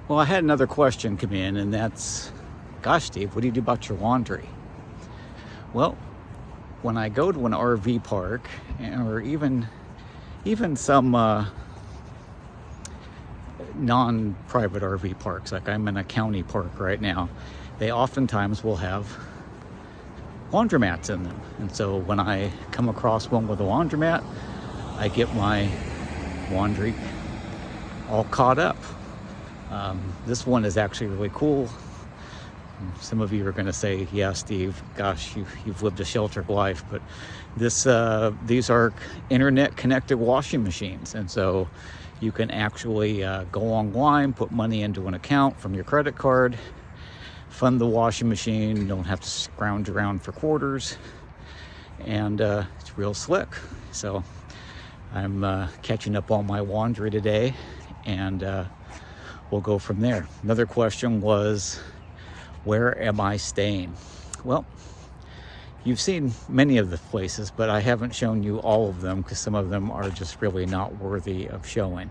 Well, I had another question come in, and that's, gosh, Steve, what do you do about your laundry? Well, when I go to an RV park, or even some non-private RV parks, like I'm in a county park right now, they oftentimes will have laundromats in them. And so when I come across one with a laundromat, I get my laundry all caught up. This one is actually really cool. Some of you are going to say, yeah, Steve, gosh, you've lived a sheltered life, but these are internet connected washing machines. And so you can actually go online, put money into an account from your credit card, fund the washing machine. You don't have to scrounge around for quarters, and it's real slick. So I'm catching up on my laundry today, and we'll go from there. Another question was, where am I staying? Well, you've seen many of the places, but I haven't shown you all of them because some of them are just really not worthy of showing.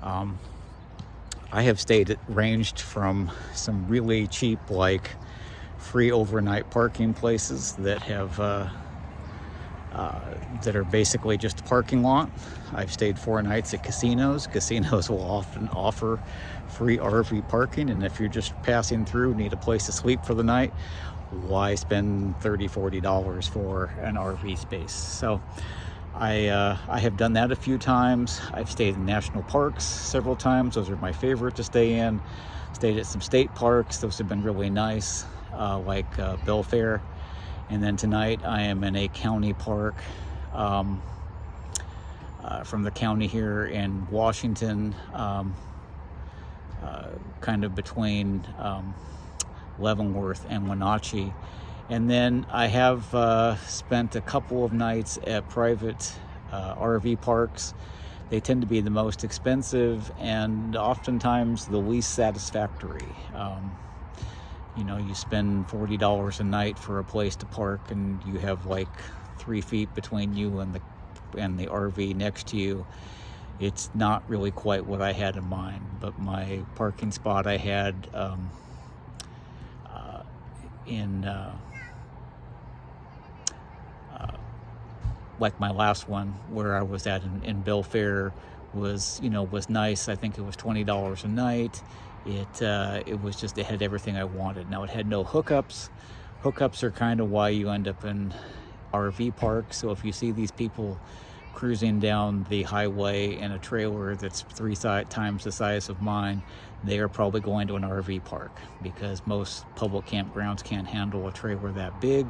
I have ranged from some really cheap, like free overnight parking places that have that are basically just a parking lot. I've stayed 4 nights at casinos. Casinos will often offer free RV parking, and if you're just passing through, need a place to sleep for the night, why spend $30-40 for an RV space? So I have done that a few times. I've stayed in national parks several times. Those are my favorite to stay in. Stayed at some state parks. Those have been really nice, like Belfair. And then tonight I am in a county park from the county here in Washington, kind of between Leavenworth and Wenatchee. And then I have spent a couple of nights at private RV parks. They tend to be the most expensive and oftentimes the least satisfactory. You spend $40 a night for a place to park, and you have like 3 feet between you and the RV next to you. It's not really quite what I had in mind, but my parking spot I had in like my last one where I was at in Belfair was nice. I think it was $20 a night. It was just, it had everything I wanted. Now it had no hookups. Hookups are kind of why you end up in RV parks. So if you see these people cruising down the highway in a trailer that's 3 times the size of mine, they are probably going to an RV park, because most public campgrounds can't handle a trailer that big,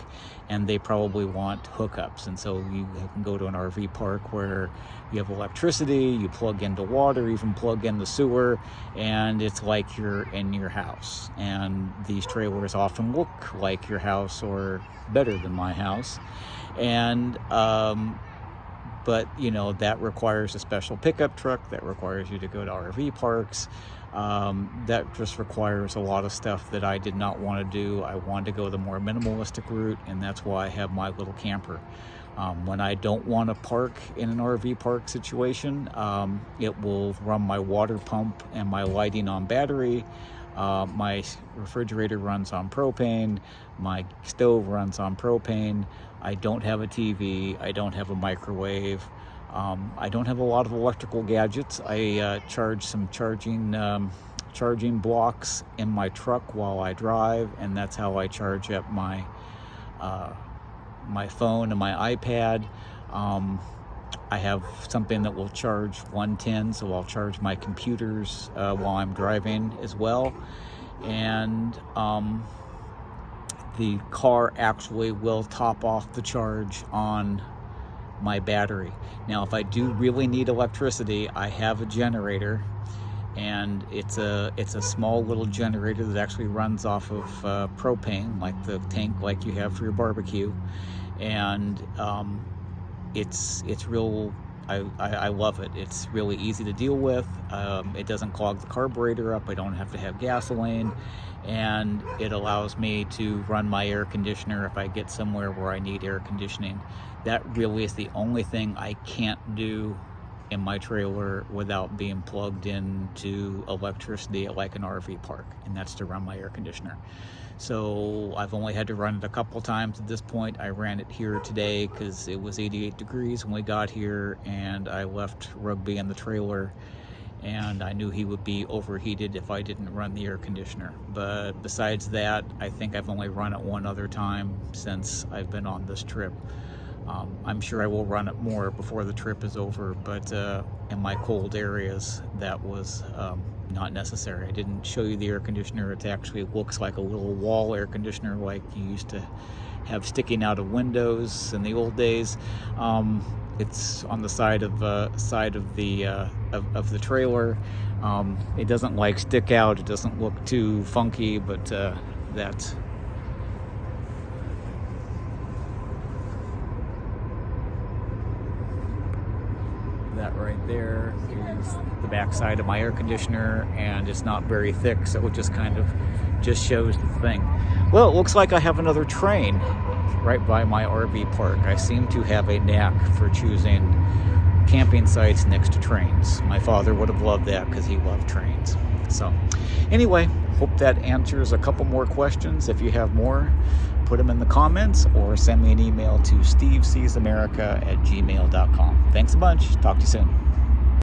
and they probably want hookups. And so you can go to an RV park where you have electricity, you plug into water, even plug in the sewer, and it's like you're in your house. And these trailers often look like your house or better than my house. And but that requires a special pickup truck, that requires you to go to RV parks. That just requires a lot of stuff that I did not want to do. I wanted to go the more minimalistic route, and that's why I have my little camper. When I don't want to park in an RV park situation, it will run my water pump and my lighting on battery. My refrigerator runs on propane. My stove runs on propane. I don't have a TV. I don't have a microwave. I don't have a lot of electrical gadgets. I charge some charging blocks in my truck while I drive, and that's how I charge up my phone and my iPad. I have something that will charge 110, so I'll charge my computers while I'm driving as well. And the car actually will top off the charge on my battery. Now, if I do really need electricity, I have a generator, and it's a small little generator that actually runs off of propane, like the tank like you have for your barbecue. And it's real. I love it. It's really easy to deal with. It doesn't clog the carburetor up. I don't have to have gasoline, and it allows me to run my air conditioner if I get somewhere where I need air conditioning. That really is the only thing I can't do in my trailer without being plugged into electricity like an RV park, and that's to run my air conditioner. So I've only had to run it a couple times at this point. I ran it here today because it was 88 degrees when we got here, and I left Rugby in the trailer, and I knew he would be overheated if I didn't run the air conditioner. But besides that, I think I've only run it one other time since I've been on this trip. I'm sure I will run it more before the trip is over, but in my cold areas, that was not necessary. I didn't show you the air conditioner. It actually looks like a little wall air conditioner like you used to have sticking out of windows in the old days. It's on the side of the trailer. It doesn't like stick out. It doesn't look too funky, but that right there is the back side of my air conditioner, and it's not very thick, so it just shows the thing. Well, it looks like I have another train right by my RV park. I seem to have a knack for choosing camping sites next to trains. My father would have loved that because he loved trains. So anyway, hope that answers a couple more questions. If you have more, put them in the comments or send me an email to steveseesamerica@gmail.com. Thanks a bunch. Talk to you soon.